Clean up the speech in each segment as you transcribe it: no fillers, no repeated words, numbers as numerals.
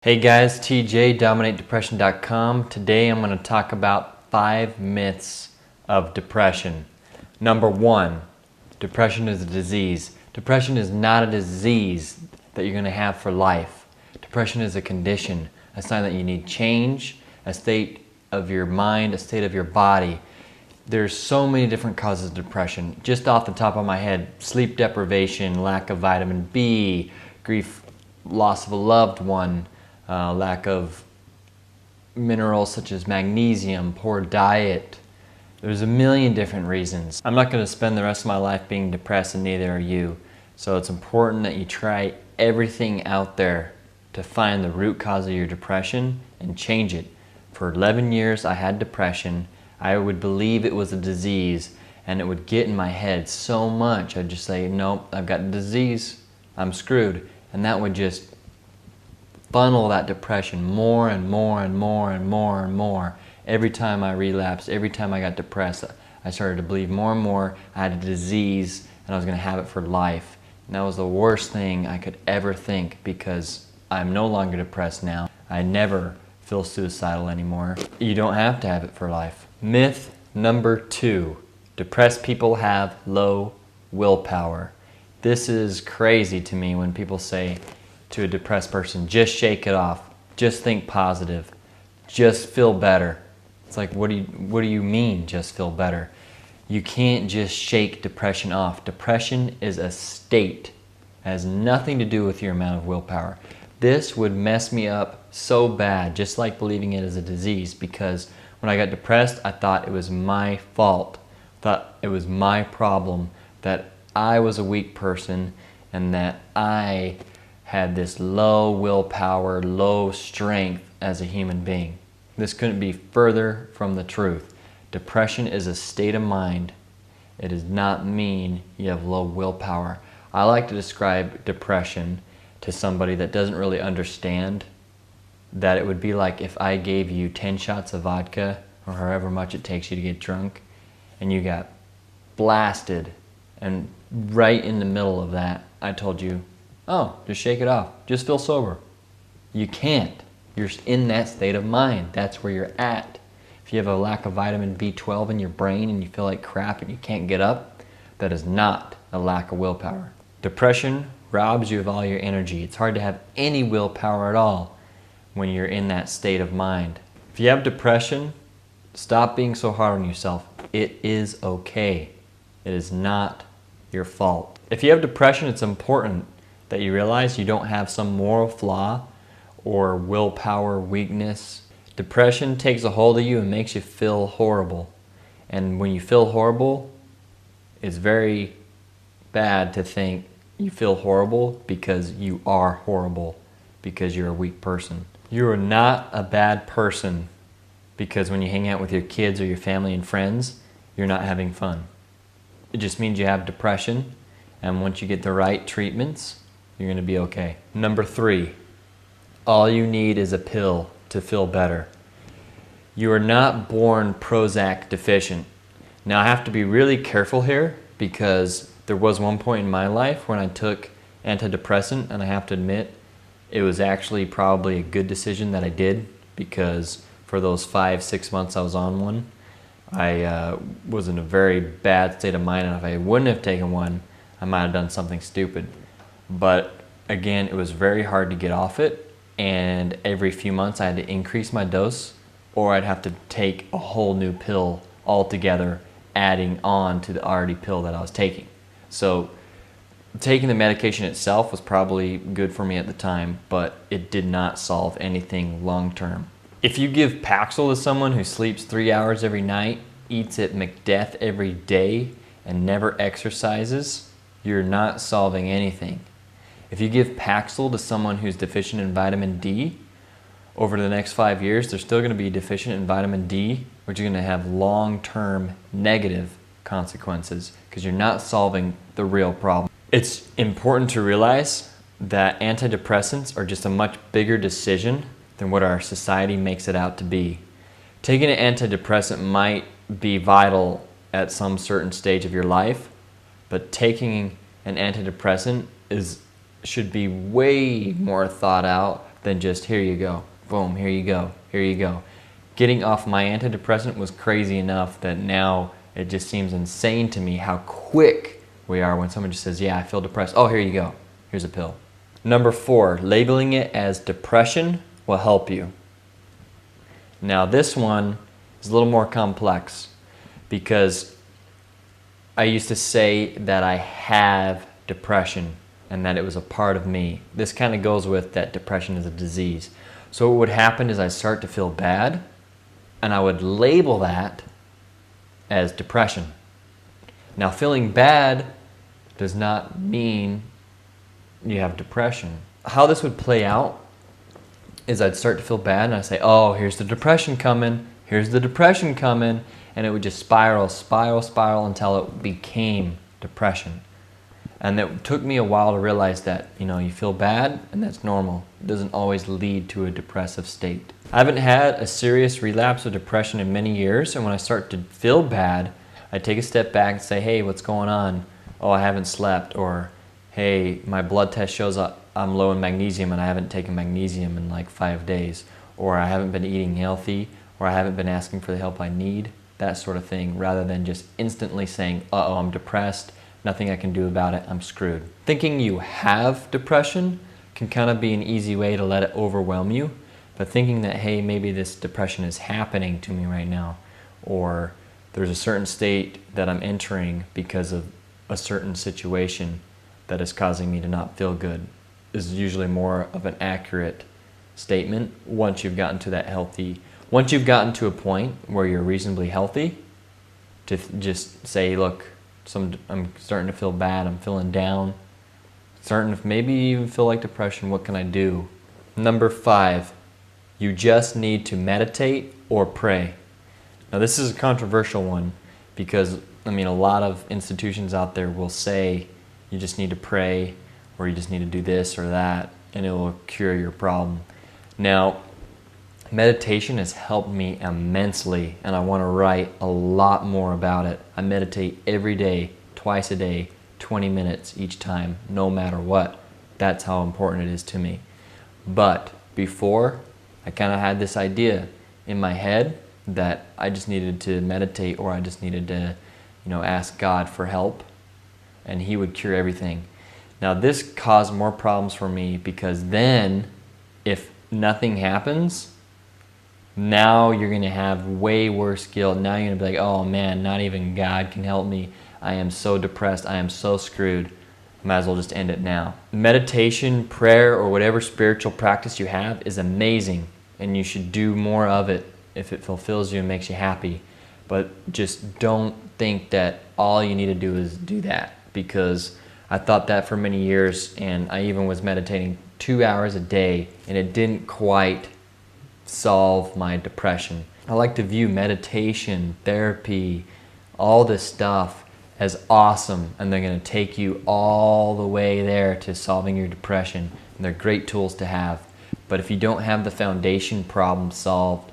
Hey guys, TJ, DominateDepression.com. Today I'm going to talk about 5 myths of depression. Number 1, depression is a disease. Depression is not a disease that you're going to have for life. Depression is a condition, a sign that you need change, a state of your mind, a state of your body. There's so many different causes of depression. Just off the top of my head, sleep deprivation, lack of vitamin B, grief, loss of a loved one, lack of minerals such as magnesium, poor diet. There's a million different reasons. I'm not going to spend the rest of my life being depressed, and neither are you. So it's important that you try everything out there to find the root cause of your depression and change it. For 11 years I had depression. I would believe it was a disease, and it would get in my head so much. I'd just say, nope, I've got a disease, I'm screwed. And that would just funnel that depression more and more and more and more and more. Every time I relapsed, every time I got depressed, I started to believe more and more I had a disease and I was going to have it for life. And that was the worst thing I could ever think, because I'm no longer depressed now. I never feel suicidal anymore. You don't have to have it for life. Myth number 2, depressed people have low willpower. This is crazy to me when people say to a depressed person, just shake it off, just think positive, just feel better. It's like, what do you mean, just feel better? You can't just shake depression off. Depression is a state. It has nothing to do with your amount of willpower. This would mess me up so bad, just like believing it is a disease, because when I got depressed, I thought it was my fault. I thought it was my problem, that I was a weak person and that I had this low willpower, low strength as a human being. This couldn't be further from the truth. Depression is a state of mind. It does not mean you have low willpower. I like to describe depression to somebody that doesn't really understand that it would be like if I gave you 10 shots of vodka, or however much it takes you to get drunk, and you got blasted, and right in the middle of that, I told you, oh, just shake it off, just feel sober. You can't. You're in that state of mind. That's where you're at. If you have a lack of vitamin B12 in your brain and you feel like crap and you can't get up, that is not a lack of willpower. Depression robs you of all your energy. It's hard to have any willpower at all when you're in that state of mind. If you have depression, stop being so hard on yourself. It is okay. It is not your fault. If you have depression, it's important that you realize you don't have some moral flaw or willpower weakness. Depression takes a hold of you and makes you feel horrible. And when you feel horrible, it's very bad to think you feel horrible because you are horrible, because you're a weak person. You are not a bad person because when you hang out with your kids or your family and friends, you're not having fun. It just means you have depression, and once you get the right treatments, you're going to be okay. Number 3, all you need is a pill to feel better. You are not born Prozac deficient. Now I have to be really careful here, because there was one point in my life when I took antidepressant, and I have to admit it was actually probably a good decision that I did, because for those 5-6 months I was on one, I was in a very bad state of mind, and if I wouldn't have taken one, I might have done something stupid. But again, it was very hard to get off it, and every few months I had to increase my dose, or I'd have to take a whole new pill altogether, adding on to the already pill that I was taking. So taking the medication itself was probably good for me at the time, but it did not solve anything long term. If you give Paxil to someone who sleeps 3 hours every night, eats at McDeath every day, and never exercises, you're not solving anything. If you give Paxil to someone who's deficient in vitamin D, over the next 5 years, they're still going to be deficient in vitamin D, which is going to have long-term negative consequences, because you're not solving the real problem. It's important to realize that antidepressants are just a much bigger decision than what our society makes it out to be. Taking an antidepressant might be vital at some certain stage of your life, but taking an antidepressant should be way more thought out than just here you go, boom, here you go, here you go. Getting off my antidepressant was crazy enough that now it just seems insane to me how quick we are when someone just says, yeah, I feel depressed. Oh, here you go. Here's a pill. Number 4, labeling it as depression will help you. Now this one is a little more complex because I used to say that I have depression and that it was a part of me. This kind of goes with that depression is a disease. So what would happen is I'd start to feel bad and I would label that as depression. Now feeling bad does not mean you have depression. How this would play out is I'd start to feel bad and I'd say, oh, here's the depression coming, here's the depression coming, and it would just spiral until it became depression. And it took me a while to realize that, you feel bad and that's normal. It doesn't always lead to a depressive state. I haven't had a serious relapse of depression in many years, and when I start to feel bad, I take a step back and say, hey, what's going on? Oh, I haven't slept, or hey, my blood test shows I'm low in magnesium and I haven't taken magnesium in like 5 days, or I haven't been eating healthy, or I haven't been asking for the help I need, that sort of thing, rather than just instantly saying, uh-oh, I'm depressed, nothing I can do about it, I'm screwed. Thinking you have depression can kind of be an easy way to let it overwhelm you, but thinking that, hey, maybe this depression is happening to me right now, or there's a certain state that I'm entering because of a certain situation that is causing me to not feel good, is usually more of an accurate statement once you've gotten to that healthy. Once you've gotten to a point where you're reasonably healthy, to just say, look, I'm starting to feel bad, I'm feeling down, starting to maybe even feel like depression, what can I do? Number 5, you just need to meditate or pray. Now this is a controversial one because, a lot of institutions out there will say you just need to pray or you just need to do this or that and it will cure your problem. Now, meditation has helped me immensely and I want to write a lot more about it. I meditate every day, twice a day, 20 minutes each time, no matter what. That's how important it is to me. But before, I kind of had this idea in my head that I just needed to meditate or I just needed to, ask God for help and He would cure everything. Now this caused more problems for me because then if nothing happens, now you're going to have way worse guilt. Now you're going to be like, oh man, not even God can help me. I am so depressed. I am so screwed. Might as well just end it now. Meditation, prayer, or whatever spiritual practice you have is amazing and you should do more of it if it fulfills you and makes you happy. But just don't think that all you need to do is do that, because I thought that for many years and I even was meditating 2 hours a day and it didn't quite solve my depression. I like to view meditation, therapy, all this stuff as awesome, and they're going to take you all the way there to solving your depression, and they're great tools to have. But if you don't have the foundation problem solved,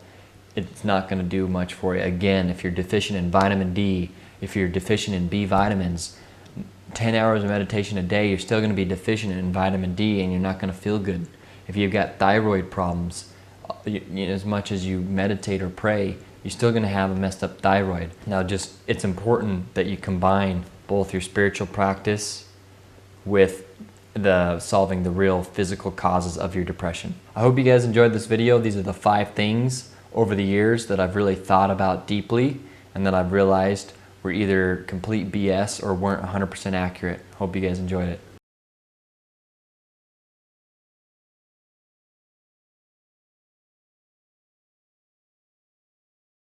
it's not going to do much for you. Again, if you're deficient in vitamin D, if you're deficient in B vitamins, 10 hours of meditation a day, you're still going to be deficient in vitamin D and you're not going to feel good. If you've got thyroid problems, as much as you meditate or pray, you're still going to have a messed up thyroid. Now it's important that you combine both your spiritual practice with solving the real physical causes of your depression. I hope you guys enjoyed this video. These are the 5 things over the years that I've really thought about deeply and that I've realized were either complete BS or weren't 100% accurate. Hope you guys enjoyed it.